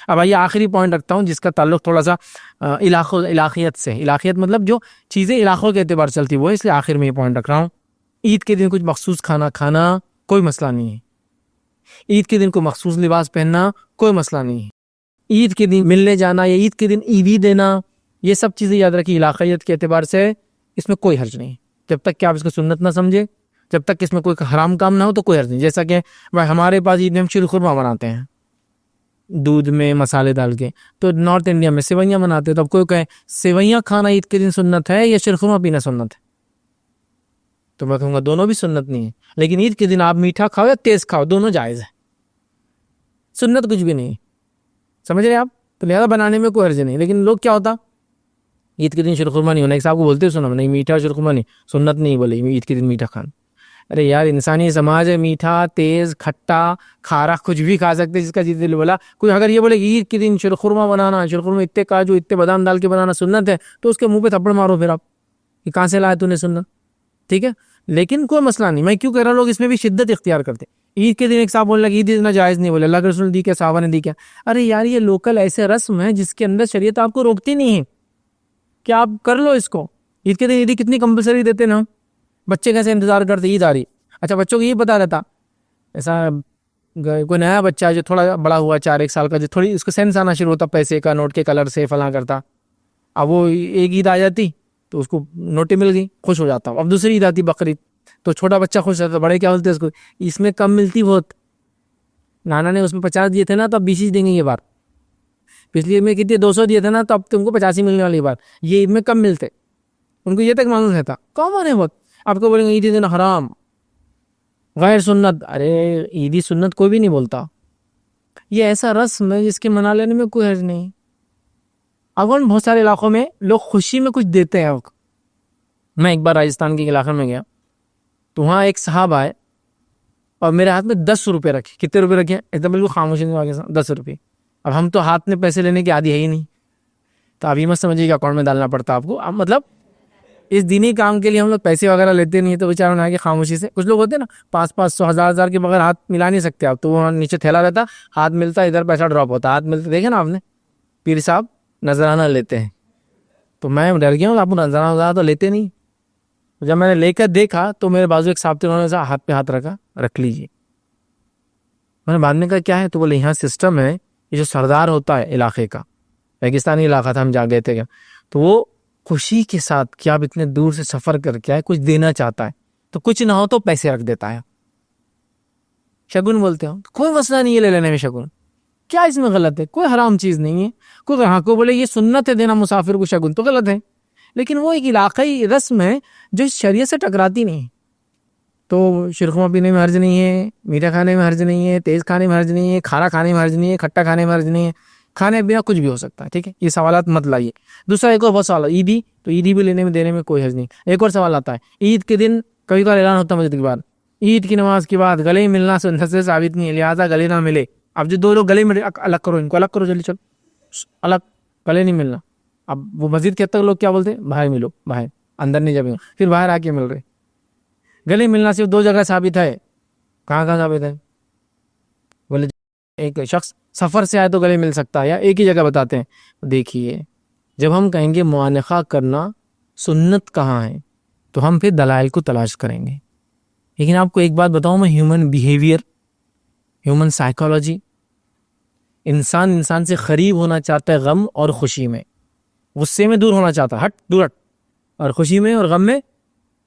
اب آئیے آخری پوائنٹ رکھتا ہوں جس کا تعلق تھوڑا سا علاقیت سے. علاقیت مطلب جو چیزیں علاقوں کے اعتبار چلتی وہ، اس لیے آخر میں یہ پوائنٹ رکھ رہا ہوں. عید کے دن کچھ مخصوص کھانا کوئی مسئلہ نہیں ہے. عید کے دن کو مخصوص لباس پہننا کوئی مسئلہ نہیں ہے. عید کے دن ملنے جانا یا عید کے دن عیدی دینا، یہ سب چیزیں یاد رکھی علاقیت کے اعتبار سے اس میں کوئی حرج نہیں. جب تک کہ آپ اس کو سنت نہ سمجھے، جب تک اس میں کوئی حرام کام نہ ہو تو کوئی حرج نہیں. جیسا کہ ہمارے پاس عید میں ہم شیر خورما بناتے ہیں دودھ میں مسالے ڈال کے، تو نارتھ انڈیا میں سیویاں بناتے ہیں. تو اب کوئی کہے سیویاں کھانا عید کے دن سنت ہے یا شیر خورما پینا سنت ہے، تو میں کہوں گا دونوں بھی سنت نہیں ہے. لیکن عید کے دن آپ میٹھا کھاؤ یا تیز کھاؤ، دونوں جائز ہے، سنت کچھ بھی نہیں ہے. سمجھ رہے آپ؟ تو لہذا بنانے میں کوئی حرج نہیں. لیکن لوگ کیا ہوتا، عید کے دن شیر خورما نہیں ہونا، ایک صاحب کو بولتے سنا نہیں میٹھا شیر خورما نہیں سنت نہیں، بولے عید کے دن میٹھا کھانا. ارے یار انسانی سماج ہے، میٹھا تیز کھٹا کھارا کچھ بھی کھا سکتے جس کا جس دل بولا. کوئی اگر یہ بولے کہ عید کے دن شیر خورما بنانا، شیر خورما اتنے کاجو اتنے بادام ڈال کے بنانا سنت ہے، تو اس کے منہ پہ تھپڑ مارو پھر آپ کہ کہاں سے لایا تو نے سنت. ٹھیک ہے، لیکن کوئی مسئلہ نہیں. میں کیوں کہہ رہا ہوں لوگ اس میں بھی شدت اختیار کرتے. عید کے دن ایک صاحب بولنے لگا عید اتنا جائز نہیں، بولے اللہ کے رسول دی کیا، صحابہ نے دی کیا. ارے یار یہ لوکل ایسے رسم ہے جس کے اندر شریعت آپ کو روکتی نہیں ہے کہ آپ کر لو اس کو. عید کے دن عیدی کتنی کمپلسری دیتے نا، بچے کیسے انتظار کرتے عید آ رہی. اچھا بچوں کو یہ پتا رہتا، ایسا کوئی نیا بچہ جو تھوڑا بڑا ہوا 4-1 سال کا، جو تھوڑی اس کو سینس آنا شروع ہوتا پیسے کا، نوٹ کے کلر سے فلاں کرتا. اب وہ ایک عید آ جاتی تو اس کو نوٹیں مل گئی، خوش ہو جاتا. اب دوسری عید آتی بقرعید تو چھوٹا بچہ خوش رہتا. بڑے کیا بولتے اس کو، اس میں کم ملتی بہت، نانا نے اس میں 50 دیے تھے نا تو اب 20 دیں گے یہ بار. پچھلی عید میں کتنے 200 دیے تھے نا تو اب تم کو 85 ملنے والی بار. یہ عید میں کم ملتے، ان کو یہ تک معلوم رہتا کامن ہے بہت. آپ کو بولیں گے عید دن حرام غیر سنت. ارے عیدی سنت کوئی بھی نہیں بولتا، یہ ایسا رسم ہے جس کے منا لینے میں کوئی حرج نہیں. اگر بہت سارے علاقوں میں لوگ خوشی میں کچھ دیتے ہیں. میں ایک بار راجستھان کے علاقے میں گیا تو وہاں ایک صاحب آئے اور میرے ہاتھ میں 10 روپے رکھے. کتنے روپے رکھے؟ ایک دم بالکل خاموشی میں آگے 10 روپے. اب ہم تو ہاتھ میں پیسے لینے کے عادی ہے ہی نہیں، تو اب یہ مت سمجھیے کہ اکاؤنٹ میں ڈالنا پڑتا آپ کو. اب مطلب اس دینی کام کے لیے ہم لوگ پیسے وغیرہ لیتے نہیں ہیں، تو بیچاروں نے آگے خاموشی سے. کچھ لوگ ہوتے ہیں نا 500 1000 کے بغیر ہاتھ ملا نہیں سکتے آپ، تو وہ نیچے تھیلا رہتا، ہاتھ ملتا ادھر پیسہ ڈراپ ہوتا، ہاتھ ملتا. دیکھیں نا آپ نے پیر صاحب نذرانہ لیتے ہیں، تو میں ڈر گیا ہوں آپ نذرانہ تو لیتے نہیں. جب میں نے لے کر دیکھا تو میرے بازو ایک صاحب تھے، انہوں نے ہاتھ پہ ہاتھ رکھا، رکھ لیجیے. میں نے بعد میں کہا کیا ہے، تو بولے یہاں سسٹم ہے، یہ جو سردار ہوتا ہے علاقے کا، ریگستانی علاقہ تھا ہم جا گئے تھے، تو وہ خوشی کے ساتھ کیا آپ اتنے دور سے سفر کر کے آئے کچھ دینا چاہتا ہے تو کچھ نہ ہو تو پیسے رکھ دیتا ہے. شگن بولتے ہو، کوئی مسئلہ نہیں ہے لے لینے میں شگن. کیا اس میں غلط ہے؟ کوئی حرام چیز نہیں ہے. کوئی ہاں کو بولے یہ سنت ہے دینا مسافر کو شگن، تو غلط ہے. لیکن وہ ایک علاقائی رسم ہے جو شریعت سے ٹکراتی نہیں. تو شیر خورما پینے میں حرج نہیں ہے، میٹھا کھانے میں حرج نہیں ہے، تیز کھانے میں حرج نہیں ہے، کھارا کھانے میں حرج نہیں ہے، کھٹا کھانے میں حرج نہیں ہے. کھانے پینا کچھ بھی ہو سکتا ہے. ٹھیک ہے، یہ سوالات مت لائیے. دوسرا ایک اور بہت سوال، عیدی، تو عیدی بھی لینے میں دینے میں کوئی حرج نہیں. ایک اور سوال آتا ہے، عید کے دن کبھی کبھار اعلان ہوتا ہے مسجد کے بعد، عید کی نماز کے بعد گلے ملنا سنت سے ثابت نہیں ہے، لہٰذا گلے نہ ملے. اب جو 2 لوگ گلے ملے الگ کرو، ان کو الگ کرو، جلدی چلو الگ، گلے نہیں ملنا. اب وہ مسجد کے حد تک لوگ کیا بولتے ہیں، باہر ملو، باہر، اندر نہیں جائیں. پھر باہر آ کے مل رہے. گلے ملنا صرف 2 جگہ ثابت ہے. کہاں ثابت ہے؟ بولے ایک شخص سفر سے آئے تو گلے مل سکتا ہے، یا ایک ہی جگہ بتاتے ہیں. دیکھیے جب ہم کہیں گے معانقہ کرنا سنت کہاں ہے تو ہم پھر دلائل کو تلاش کریں گے. لیکن آپ کو ایک بات بتاؤں میں، ہیومن بیہیویئر، ہیومن سائیکالوجی، انسان سے قریب ہونا چاہتا ہے غم اور خوشی میں، غصے میں دور ہونا چاہتا ہے، دور ہٹ، اور خوشی میں اور غم میں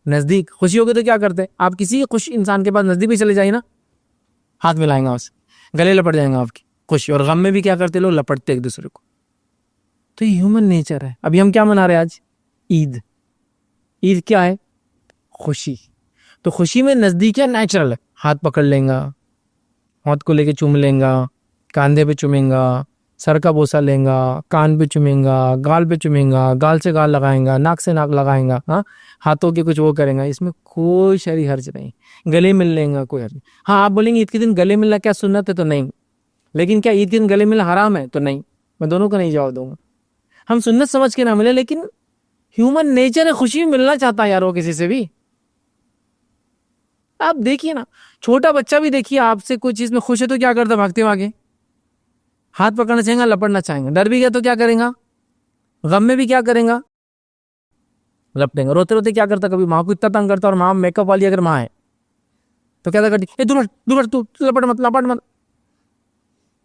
نزدیک. خوشی ہوگی تو کیا کرتے ہیں آپ، کسی خوش انسان کے پاس نزدیک بھی چلے جائیں نا، ہاتھ ملائیں گا، اس گلے لپٹ جائیں گا آپ کی. خوشی اور غم میں بھی کیا کرتے لوگ، لپٹتے ایک دوسرے کو. تو یہ ہیومن نیچر ہے. ابھی ہم کیا منا رہے ہیں آج؟ عید. عید کیا ہے؟ خوشی. تو خوشی میں نزدیک ہے، نیچرل ہے. ہاتھ پکڑ لیں گا، ہاتھ کو لے کے چوم لیں گا، کاندھے پہ چومیں گا، سر کا بوسہ لیں گا، کان پہ چومیں گا، گال پہ چومیں گا، گال سے گال لگائیں گا، ناک سے ناک لگائیں گا، ہاتھوں کے کچھ وہ کریں گا. اس میں کوئی شرعی حرج نہیں. گلے مل لیں گا، کوئی حرج نہیں. ہاں آپ بولیں گے عید کے دن گلے ملنا کیا سنت ہے؟ تو نہیں. لیکن کیا عید کے دن گلے ملنا حرام ہے؟ تو نہیں. میں دونوں کا نہیں جواب دوں گا. ہم سنت سمجھ کے نہ ملے، لیکن ہیومن نیچر ہے، خوشی ملنا چاہتا ہے یار وہ کسی سے بھی. آپ دیکھیے نا، چھوٹا بچہ بھی دیکھیے آپ سے کوئی چیز میں خوش ہے تو کیا کرتا، بھاگتے آگے. ہاتھ پکڑنا چاہیں گا لپٹنا چاہیں گے, ڈر بھی گیا تو کیا کریں گا, غم میں بھی کیا کریں گا, لپٹیں گے. روتے روتے کیا کرتا, کبھی ماں کو اتنا تنگ کرتا, اور ماں میک اپ والی اگر ماں ہے تو کیا کرتی, دور دور تو لپٹ مت.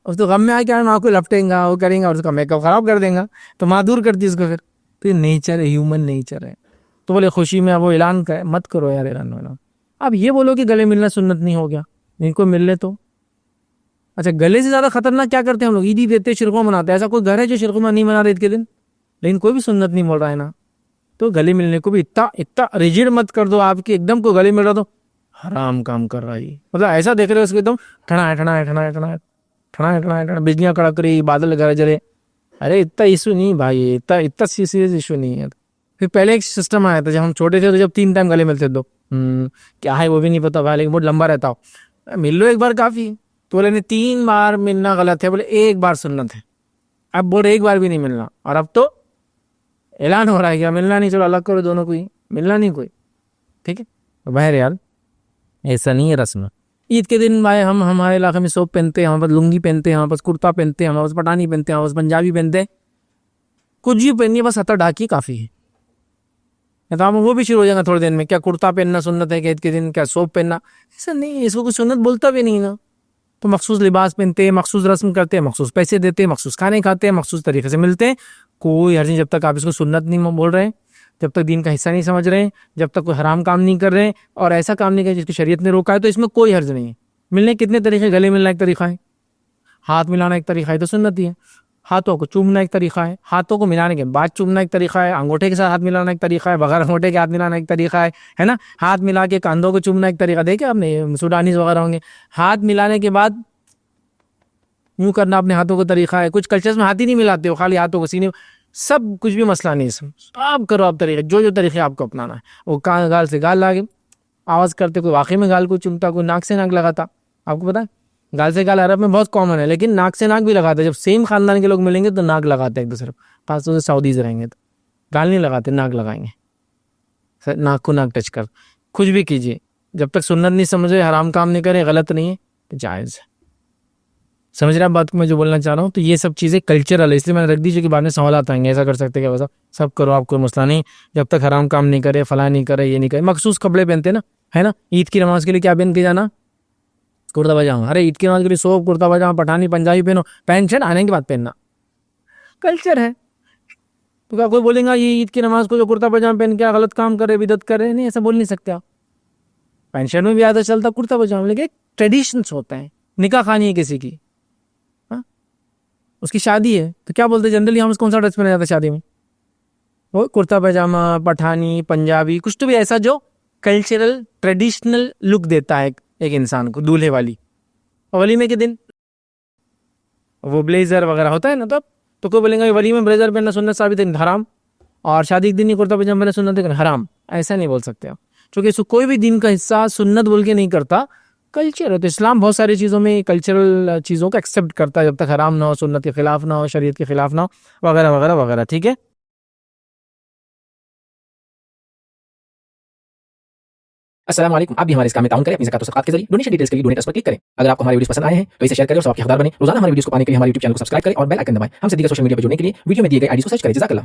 اس تو غم میں آئے کیا ماں کو لپٹیں گا, وہ کریں گا, اور اس کا میک اپ خراب کر دیں گا, تو ماں دور کرتی اس کو پھر. تو یہ نیچر ہے, ہیومن نیچر ہے. تو بولے خوشی میں وہ اعلان کرے, مت کرو یار اعلان والا. اب یہ بولو کہ گلے ملنا سنت نہیں ہو گیا, ان کو مل لے تو اچھا. گلے سے زیادہ خطرناک کیا کرتے ہیں ہم لوگ, عیدی دیتے, شرکو مناتے ہیں. ایسا کوئی گھر ہے جو شرکو نہیں منا رہے عید کے دن, لیکن کوئی بھی سنت نہیں بول رہا ہے نا. تو گلے ملنے کو بھی اتنا ریجڈ مت کر دو آپ کی, ایک دم کوئی گلے مل رہا تو حرام کام کر رہا ہے, مطلب ایسا دیکھ رہے اس کو ایک دم ٹھنا بجلیاں کڑک رہی, بادل گرج رہے. ارے اتنا ایشو نہیں بھائی, اتنا سیریس ایشو نہیں ہے. پھر پہلے ایک سسٹم آیا تھا جب ہم چھوٹے تھے, تو جب 3 ٹائم گلے ملتے تو کیا ہے وہ بھی نہیں پتا بھائی, لیکن بہت لمبا رہتا ہو, مل لو ایک بار کافی. تو بولے نہیں 3 بار ملنا غلط ہے, بولے 1 بار سنت ہے. اب بولے 1 بار بھی نہیں ملنا, اور اب تو اعلان ہو رہا ہے کیا ملنا نہیں, چلو الگ کرو دونوں کو ہی, ملنا نہیں کوئی, ٹھیک ہے. بہرحال ایسا نہیں ہے رسم. عید کے دن بھائی ہم ہمارے علاقے میں سوپ پہنتے ہیں, ہمارے پاس لنگی پہنتے ہیں, ہمارے پاس کرتا پہنتے ہیں, ہمارے پاس پٹھانی پہنتے ہیں, ہمارے پاس پنجابی پہنتے ہیں, کچھ بھی پہنیے بس ہتھا ڈھاکی کافی ہے. تو وہ بھی شروع ہو جائے گا تھوڑے دن میں, کیا کرتا پہننا سنت ہے کہ عید کے دن, کیا سوپ پہننا, ایسا نہیں, اس کو کوئی سنت بولتا بھی نہیں نا. تو مخصوص لباس پہنتے ہیں, مخصوص رسم کرتے ہیں, مخصوص پیسے دیتے ہیں, مخصوص کھانے کھاتے ہیں, مخصوص طریقے سے ملتے ہیں. کوئی حرج نہیں, جب تک آپ اس کو سنت نہیں بول رہے ہیں, جب تک دین کا حصہ نہیں سمجھ رہے ہیں, جب تک کوئی حرام کام نہیں کر رہے ہیں, اور ایسا کام نہیں کر جس کی شریعت نے روکا ہے, تو اس میں کوئی حرج نہیں ہے. ملنے کتنے طریقے, گلے ملنا ایک طریقہ ہے, ہاتھ ملانا ایک طریقہ ہے, تو سنت ہی ہے. ہاتھوں کو چومنا ایک طریقہ ہے, ہاتھوں کو ملانے کے بعد چومنا ایک طریقہ ہے, انگوٹھے کے ساتھ ہاتھ ملانا ایک طریقہ ہے, بغیر انگوٹھے کے ہاتھ ملانا ایک طریقہ ہے نا. ہاتھ ملا کے کاندھوں کو چومنا ایک طریقہ, دیکھیں آپ نے سوڈانیز وغیرہ ہوں گے, ہاتھ ملانے کے بعد یوں کرنا اپنے ہاتھوں کو طریقہ ہے. کچھ کلچرز میں ہاتھ ہی نہیں ملاتے ہو, خالی ہاتھوں کو سینے, سب کچھ بھی مسئلہ نہیں ہے. آپ کرو آپ طریقے, جو طریقے آپ کو اپنانا ہے. وہ گال سے گال لاگے آواز کرتے, کوئی واقعی میں گال کو چومتا, کوئی ناک سے ناک لگاتا. آپ کو پتا ہے گال سے گال عرب میں بہت کامن ہے, لیکن ناک سے ناک بھی لگاتے ہیں. جب سیم خاندان کے لوگ ملیں گے تو ناک لگاتے ہیں ایک دوسرے, خاص طور سے سعودیز رہیں گے تو گال نہیں لگاتے, ناک لگائیں گے, ناک کو ناک ٹچ کر. کچھ بھی کیجیے, جب تک سنت نہیں سمجھے, حرام کام نہیں کرے, غلط نہیں ہے, تو جائز ہے. سمجھ رہے ہیں بات کو میں جو بولنا چاہ رہا ہوں. تو یہ سب چیزیں کلچرل ہے, اس لیے میں نے رکھ دی جو کہ بعد میں سوالات آئیں گے, ایسا کر سکتے کیا, ویسا سب کرو, آپ کوئی مسئلہ نہیں, جب تک حرام کام نہیں کرے, فلاں نہیں کرے, یہ نہیں کرے. مخصوص کپڑے پہنتے نا, ہے نا, عید کی نماز کے لیے کیا پہن کے جانا, کرتا پاجامہ. ارے عید کی نماز کے لیے سوپ, کرتا پاجامہ, پٹھانی, پنجابی پہنو, پینٹ شرٹ آنے کے بعد پہننا کلچر ہے. تو کیا کوئی بولیں گا یہ عید کی نماز کو جو کرتا پاجامہ پہن کے غلط کام کرے, بدعت کرے, نہیں, ایسا بول نہیں سکتے آپ. پینٹ شرٹ میں بھی آدھا چلتا, کرتا پاجامہ, لیکن ایک ٹریڈیشنس ہوتا ہے. نکاح خوانی ہے کسی کی, اس کی شادی ہے, تو کیا بولتے ہیں جنرلی ہم کون سا ڈریس پہنا جاتا ہے شادی میں, وہ کرتا پاجامہ, پٹھانی, پنجابی, کچھ تو بھی ایسا جو کلچرل ٹریڈیشنل لک دیتا ہے ایک انسان کو. دولہے والی ولیمے کے دن وہ بلیزر وغیرہ ہوتا ہے نا, تو کوئی بولیں گا ولیمے میں بلیزر پہننا سنت ثابت ہے, حرام. اور شادی کے دن ہی کرتا پاجامہ پہننا سنت ہے, حرام. ایسا نہیں بول سکتے آپ, چونکہ اس کو کوئی بھی دین کا حصہ سنت بول کے نہیں کرتا, کلچر ہے. تو اسلام بہت ساری چیزوں میں کلچرل چیزوں کو ایکسیپٹ کرتا ہے, جب تک حرام نہ ہو, سنت کے خلاف نہ ہو, شریعت کے خلاف نہ ہو, وغیرہ وغیرہ وغیرہ, ٹھیک ہے. السلام علیکم. آپ بھی ہمارے اس کام میں تعاون کریں اپنی زکات و صدقات کے ذریعے. ڈونیشن ڈیٹیلز کے لیے ڈونیٹ اس پر کلک کریں. اگر آپ کو ہمارے ویڈیوز پسند آئے ہیں تو اسے شیئر کریں اور سب کے حقدار بنیں. روزانہ ہمارے ویڈیوز کو پانے کے لیے ہمارے یوٹیوب چینل کو سبسکرائب کریں اور بیل آئکن دبائیں. ہم سے دیگر سوشل میڈیا پر جڑنے کے لیے ویڈیو میں دیے گئے آئی ڈی کو سرچ کریں. جزاک اللہ.